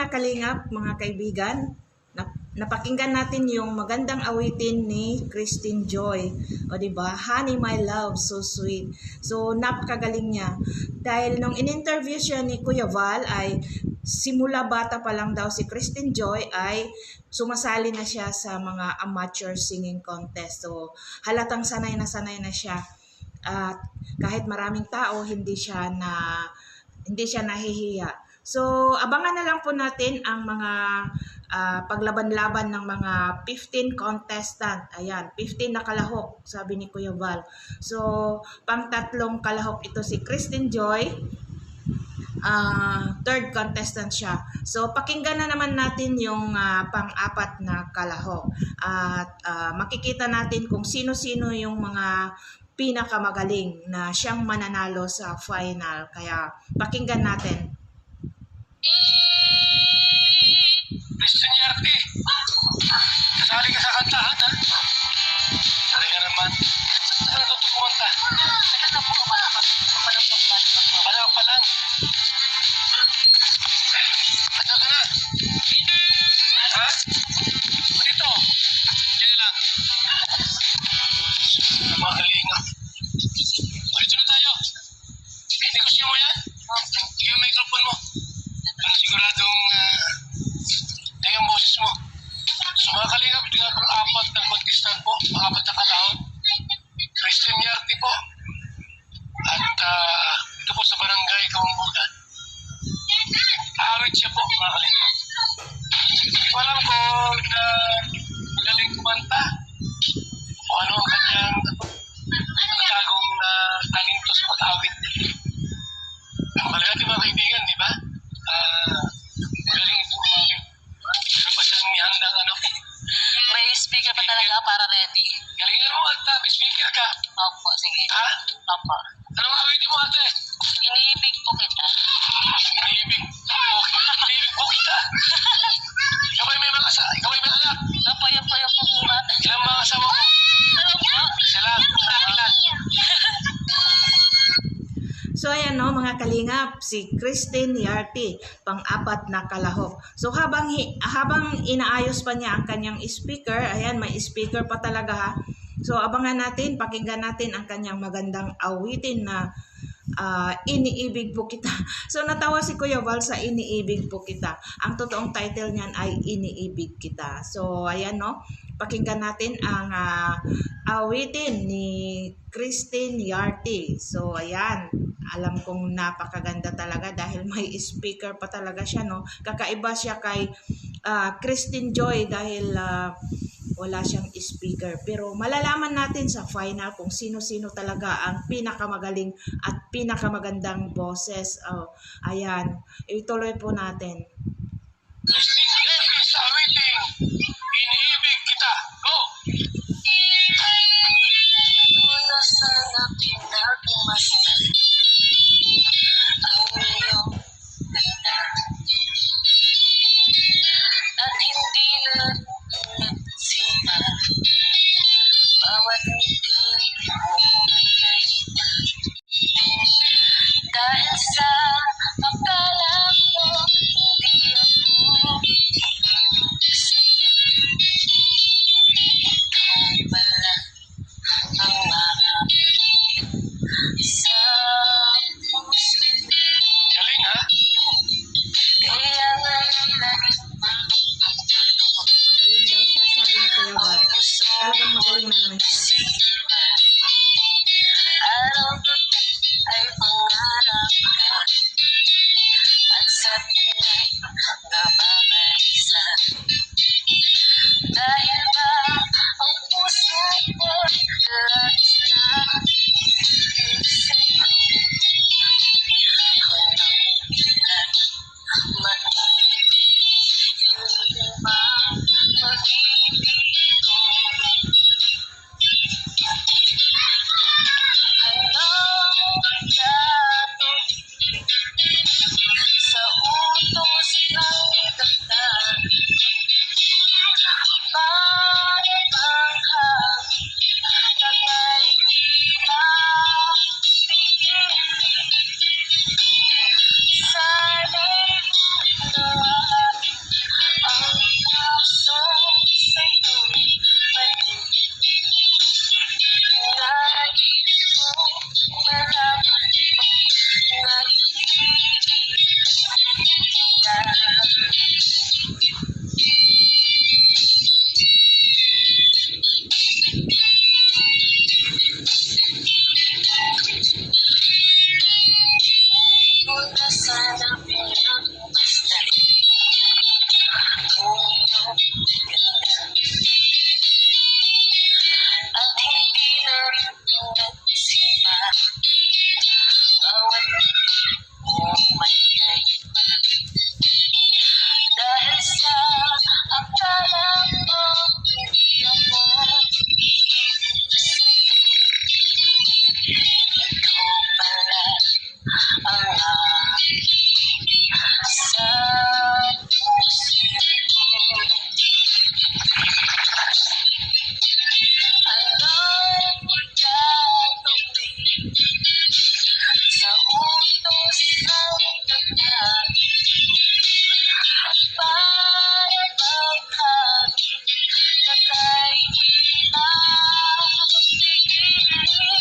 mga kalingap, mga kaibigan, napakinggan natin yung magandang awitin ni Christine Joy. O diba? Honey My Love, so sweet. So napakagaling niya. Dahil nung in-interview siya ni Kuya Val ay simula bata pa lang daw si Christine Joy ay sumasali na siya sa mga amateur singing contest. So halatang sanay na siya. At kahit maraming tao, hindi siya nahihiya. So, abangan na lang po natin ang mga paglaban-laban ng mga 15 contestant. Ayan, 15 na kalahok, sabi ni Kuya Val. So, pang-tatlong kalahok ito si Christine Joy. Third contestant siya. So, pakinggan na naman natin yung pang-apat na kalahok. At makikita natin kung sino-sino yung mga pinakamagaling na siyang mananalo sa final. Kaya, pakinggan natin. Christine Yarte, kasali ka sa kantahan, ha? Kasali ka naman. Saan natuto kumanta? Ano na po, Palang pa lang. Ata ka na. Ha? O dito. Diyan lang. Mga kalinga. O dito na tayo. Negosyo mo yan? Yung microphone mo. Siguradong yung boses mo. So mga kalingap, ito nga pang apat na contestant po, apat na kalahon. Christine Yarte po. At ito po sa barangay Kawambugan. Aawit siya po, mga kalingap. Hindi ko alam kung magaling kumanta o ano ang kanyang natagong talento sa pag-awit. Bali natin mga kaibigan, di ba? Magaling po umawit. Pero pa siyang ihandang ano. may speaker pa talaga para ready. Galingan mo at may speaker ka. Opo, sige. Ha? Opo. Anong awitin mo ate? Iniibig po kita. Iniibig po kita. Ikaw ba may mga ikaw ba may anak? Opo, yan po yung pumunat. Ilang mga asawa mo? Ano po? Isa lang. Ilan? So ayan no, mga kalingap, si Christine Yarte, pang-apat na kalahok. So habang inaayos pa niya ang kanyang speaker, ayan, may speaker pa talaga ha. So abangan natin, pakinggan natin ang kanyang magandang awitin na Iniibig po kita. So natawa si Kuya Val sa Iniibig po kita. Ang totoong title niyan ay Iniibig kita. So ayan no, pakinggan natin ang awitin ni Christine Yarte. So ayan, alam kong napakaganda talaga dahil may speaker pa talaga siya no. Kakaiba siya kay Christine Joy dahil wala siyang speaker. Pero malalaman natin sa final kung sino-sino talaga ang pinakamagaling at pinakamagandang boses. Ayan, ituloy po natin. Christine Yarte sa awiting Iniibig kita. Go! Una sana pinagmasdan ang iyong ganda at hindi na nagsima bawat ngiti mo ay kaiba dahil sa akala ko hindi ako ikaw pala ang sa ikaw pala ang sa puso ko. Anong gagawin sa utos ng damdamin? Para bang hangin na kay nakapagpipili?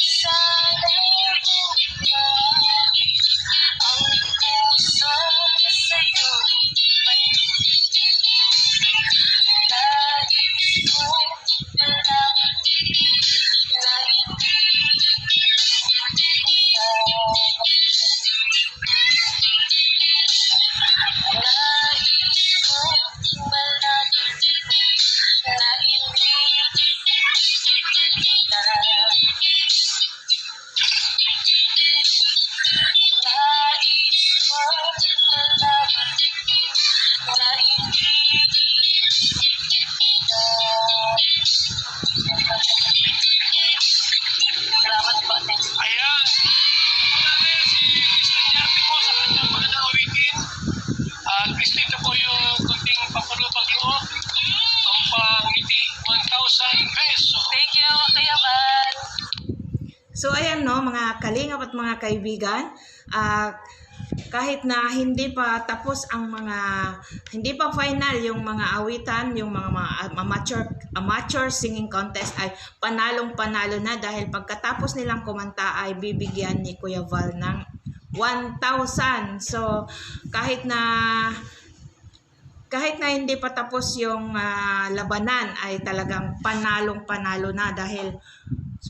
Sana'y bumalik ang puso sa'yo'y balik. Nais ko lang na Salamat po. Thanks. Ayan. Mula na yan si Christine Yarte po sa kanyang mga naawitin. Christine, ito po yung kunting papalupag loob. Pampangiti, 1,000 peso. Thank you, Kuya Van. So ayan no, mga kalingap at mga kaibigan, kahit na hindi pa tapos ang hindi pa final yung mga awitan, yung mga amateur singing contest ay panalo na dahil pagkatapos nilang kumanta ay bibigyan ni Kuya Val ng 1,000. So kahit na hindi pa tapos yung labanan ay talagang panalo na dahil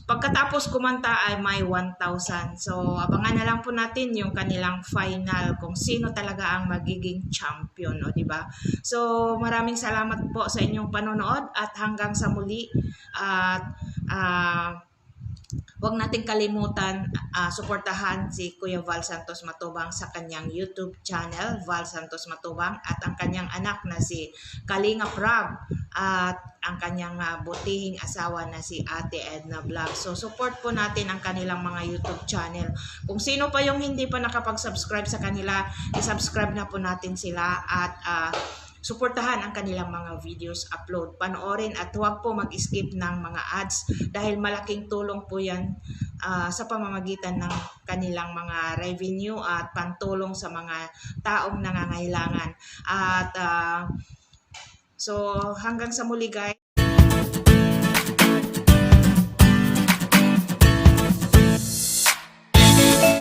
pagkatapos kumanta ay may 1,000. So, abangan na lang po natin yung kanilang final kung sino talaga ang magiging champion, o di ba? So, maraming salamat po sa inyong panonood at hanggang sa muli. At huwag nating kalimutan suportahan si Kuya Val Santos Matubang sa kanyang YouTube channel, Val Santos Matubang, at ang kanyang anak na si Kalingap Rab at ang kanyang butihing asawa na si Ate Edna Vlog. So support po natin ang kanilang mga YouTube channel. Kung sino pa yung hindi pa nakapag-subscribe sa kanila, i-subscribe na po natin sila at suportahan ang kanilang mga videos upload. Panoorin at huwag po mag-skip ng mga ads dahil malaking tulong po yan sa pamamagitan ng kanilang mga revenue at pantulong sa mga taong nangangailangan. At so hanggang sa muli guys.